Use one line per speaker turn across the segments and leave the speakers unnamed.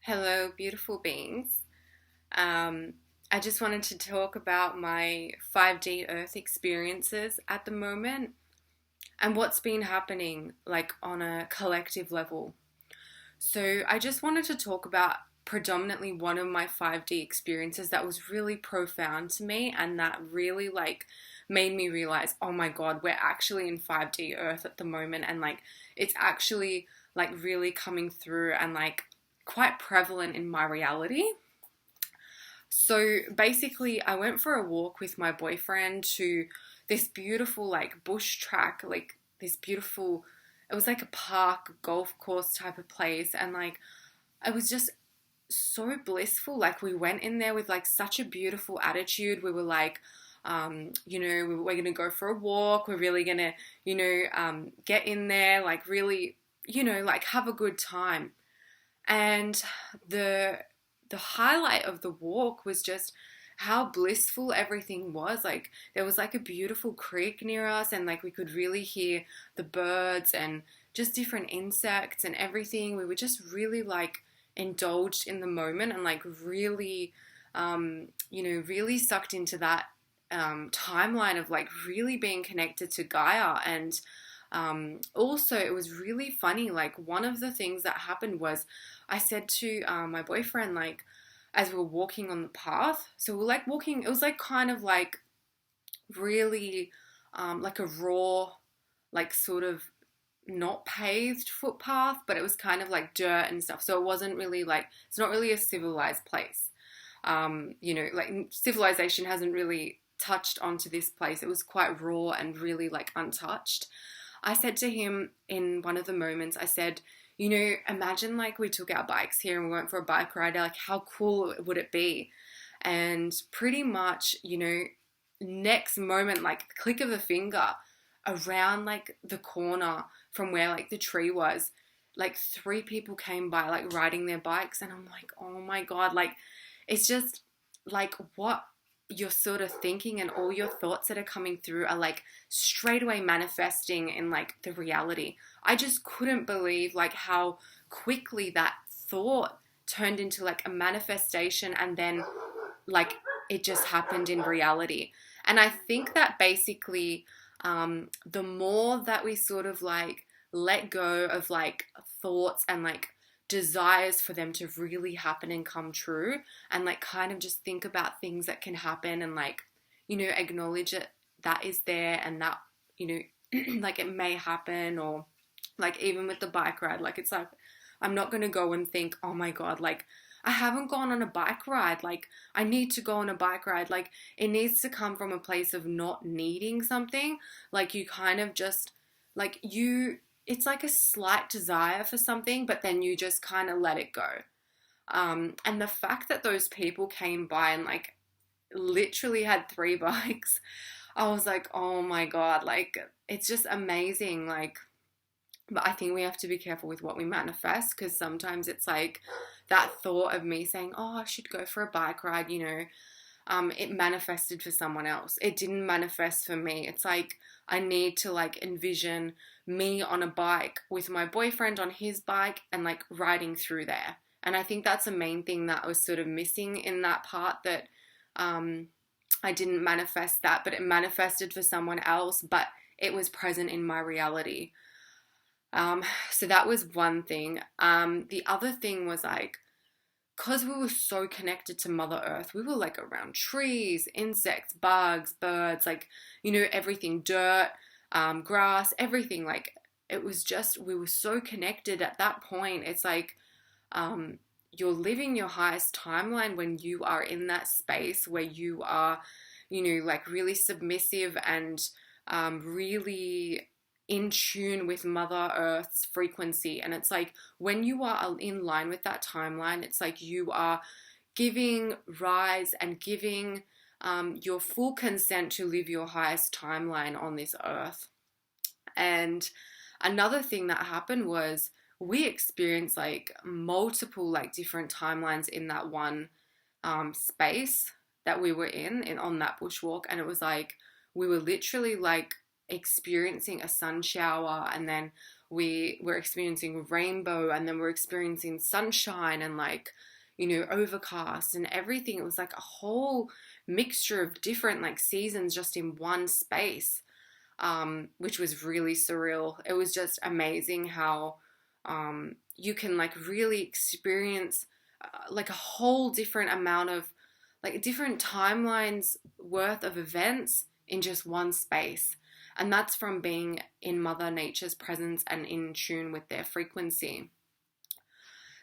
Hello, beautiful beings. Um, I just wanted to talk about my 5D Earth experiences at the moment and what's been happening, like on a collective level. So, I just wanted to talk about predominantly one of my 5D experiences that was really profound to me and that really made me realize, oh my God, we're actually in 5D Earth at the moment, and it's actually really coming through and quite prevalent in my reality. So basically, I went for a walk with my boyfriend to this beautiful bush track, this beautiful, it was like a park, golf course type of place. And it was just so blissful. Like we went in there with such a beautiful attitude. We were we're gonna go for a walk. We're really gonna, get in there, really, have a good time. And the the highlight of the walk was just how blissful everything was. Like there was a beautiful creek near us, and we could really hear the birds and just different insects and everything. We were just really indulged in the moment and really really sucked into that timeline of really being connected to Gaia. And also, it was really funny. Like, one of the things that happened was I said to my boyfriend, as we were walking on the path, so we are walking, it was kind of really a raw, sort of not paved footpath, but it was kind of dirt and stuff. So it wasn't really it's not really a civilized place. Civilization hasn't really touched onto this place. It was quite raw and really untouched. I said to him in one of the moments, I said, imagine we took our bikes here and we went for a bike ride. Like, how cool would it be? And pretty much, next moment, click of a finger, around the corner from where the tree was, three people came by riding their bikes, and I'm like, oh my God, it's just what you're sort of thinking and all your thoughts that are coming through are straight away manifesting in the reality. I just couldn't believe how quickly that thought turned into a manifestation, and then it just happened in reality. And I think that basically the more that we sort of let go of thoughts and desires for them to really happen and come true, and kind of just think about things that can happen, and acknowledge it, that is there, and that it may happen. Or even with the bike ride, it's I'm not gonna go and think, oh my God, I haven't gone on a bike ride, I need to go on a bike ride. It needs to come from a place of not needing something. You kind of just it's a slight desire for something, but then you just kind of let it go. And the fact that those people came by and literally had three bikes, I was like, oh my God, it's just amazing. But I think we have to be careful with what we manifest, because sometimes it's that thought of me saying, oh, I should go for a bike ride, it manifested for someone else. It didn't manifest for me. It's I need to envision me on a bike with my boyfriend on his bike and riding through there. And I think that's the main thing that was sort of missing in that part, that I didn't manifest that, but it manifested for someone else, but it was present in my reality. So that was one thing. The other thing was because we were so connected to Mother Earth, we were around trees, insects, bugs, birds, everything, dirt, grass, everything. It was just, we were so connected at that point. It's you're living your highest timeline when you are in that space where you are, really submissive and really in tune with Mother Earth's frequency. And it's when you are in line with that timeline, it's you are giving rise and giving your full consent to live your highest timeline on this earth. And another thing that happened was we experienced multiple different timelines in that one space that we were in on that bushwalk. And it was we were literally experiencing a sun shower, and then we were experiencing rainbow, and then we're experiencing sunshine and like, overcast and everything. It was like a whole mixture of different like seasons just in one space, which was really surreal. It was just amazing how you can like really experience like a whole different amount of like different timelines worth of events in just one space. And that's from being in Mother Nature's presence and in tune with their frequency.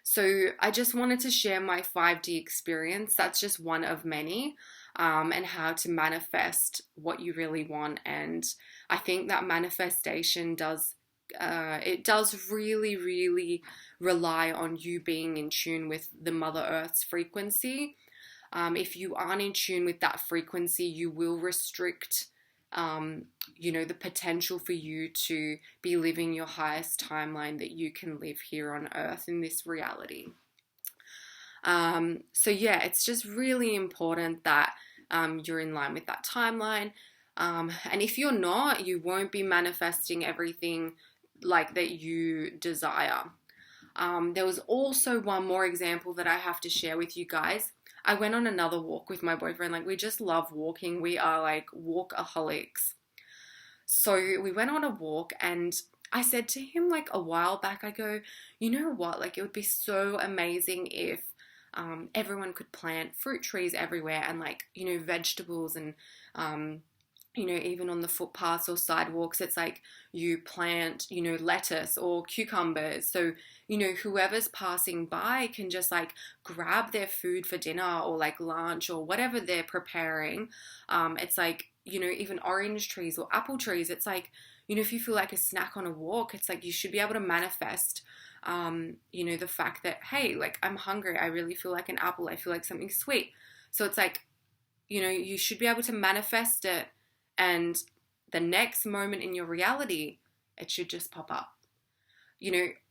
So I just wanted to share my 5D experience. That's just one of many, and how to manifest what you really want. And I think that manifestation does, it does really, really rely on you being in tune with the Mother Earth's frequency. If you aren't in tune with that frequency, you will restrict the potential for you to be living your highest timeline that you can live here on earth in this reality. So yeah, it's just really important that you're in line with that timeline. And if you're not, you won't be manifesting everything like that you desire. There was also one more example that I have to share with you guys. I went on another walk with my boyfriend. Like, we just love walking. We are like walkaholics. So we went on a walk, and I said to him like a while back, I go, you know what? Like, it would be so amazing if everyone could plant fruit trees everywhere, and like, vegetables, and even on the footpaths or sidewalks, it's like you plant, lettuce or cucumbers. So, whoever's passing by can just like grab their food for dinner or like lunch or whatever they're preparing. It's like, even orange trees or apple trees. It's like, if you feel like a snack on a walk, it's like you should be able to manifest, the fact that, hey, like, I'm hungry. I really feel like an apple. I feel like something sweet. So it's like, you should be able to manifest it. And the next moment in your reality, it should just pop up.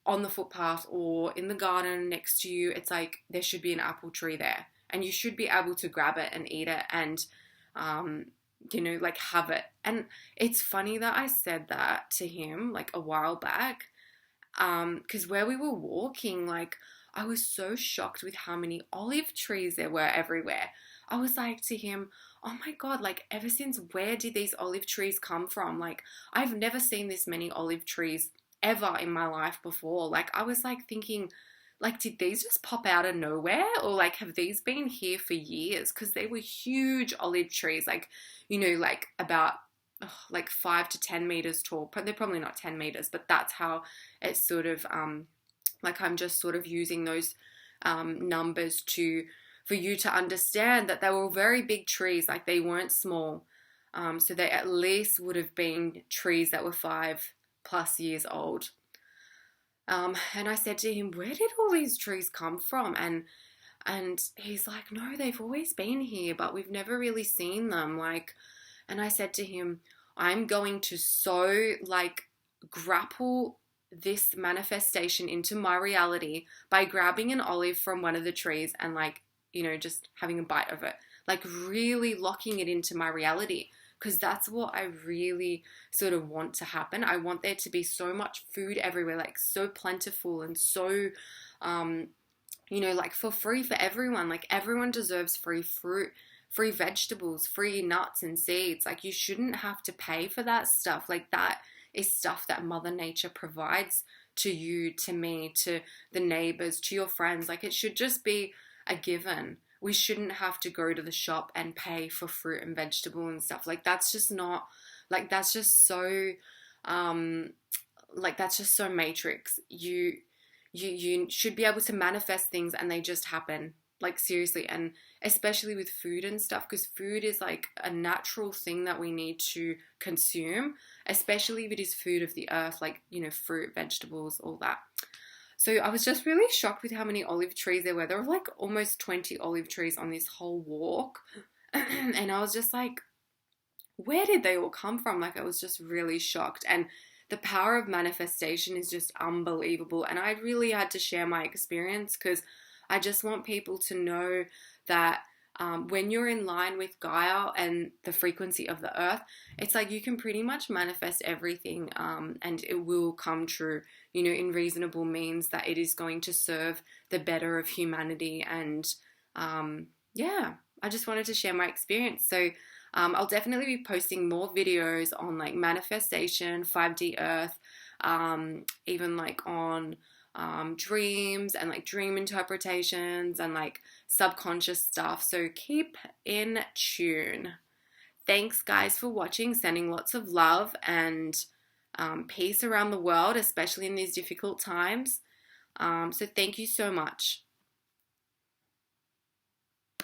On the footpath or in the garden next to you, it's like there should be an apple tree there. And you should be able to grab it and eat it and, like have it. And it's funny that I said that to him like a while back, because where we were walking, like, I was so shocked with how many olive trees there were everywhere. I was like to him, oh my God, like, ever since where did these olive trees come from? Like, I've never seen this many olive trees ever in my life before. Like, I was like thinking, like, did these just pop out of nowhere? Or like, have these been here for years? Because they were huge olive trees, like, like about like 5 to 10 meters tall. But they're probably not 10 meters, but that's how it's sort of, like, I'm just sort of using those numbers for you to understand that they were very big trees, like they weren't small. So they at least would have been trees that were 5+ years old. And I said to him, where did all these trees come from? And he's like, no, they've always been here, but we've never really seen them. Like, and I said to him, I'm going to so like grapple this manifestation into my reality by grabbing an olive from one of the trees and like, just having a bite of it, like really locking it into my reality, because that's what I really sort of want to happen. I want there to be so much food everywhere, like so plentiful and so, like for free for everyone. Like, everyone deserves free fruit, free vegetables, free nuts and seeds. Like, you shouldn't have to pay for that stuff. Like, that is stuff that Mother Nature provides to you, to me, to the neighbors, to your friends. Like, it should just be a given. We shouldn't have to go to the shop and pay for fruit and vegetable and stuff. Like, that's just not, like, that's just so, that's just so matrix. You should be able to manifest things and they just happen. Like, seriously. And especially with food and stuff, because food is like a natural thing that we need to consume, especially if it is food of the earth, like, fruit, vegetables, all that. So I was just really shocked with how many olive trees there were. There were like almost 20 olive trees on this whole walk. And I was just like, where did they all come from? Like, I was just really shocked. And the power of manifestation is just unbelievable. And I really had to share my experience because I just want people to know that when you're in line with Gaia and the frequency of the earth, it's like you can pretty much manifest everything, and it will come true, you know, in reasonable means that it is going to serve the better of humanity. And yeah, I just wanted to share my experience. So I'll definitely be posting more videos on like manifestation, 5D earth, even like on dreams and like dream interpretations and like subconscious stuff. So keep in tune. Thanks, guys, for watching. Sending lots of love and peace around the world, especially in these difficult times. So thank you so much.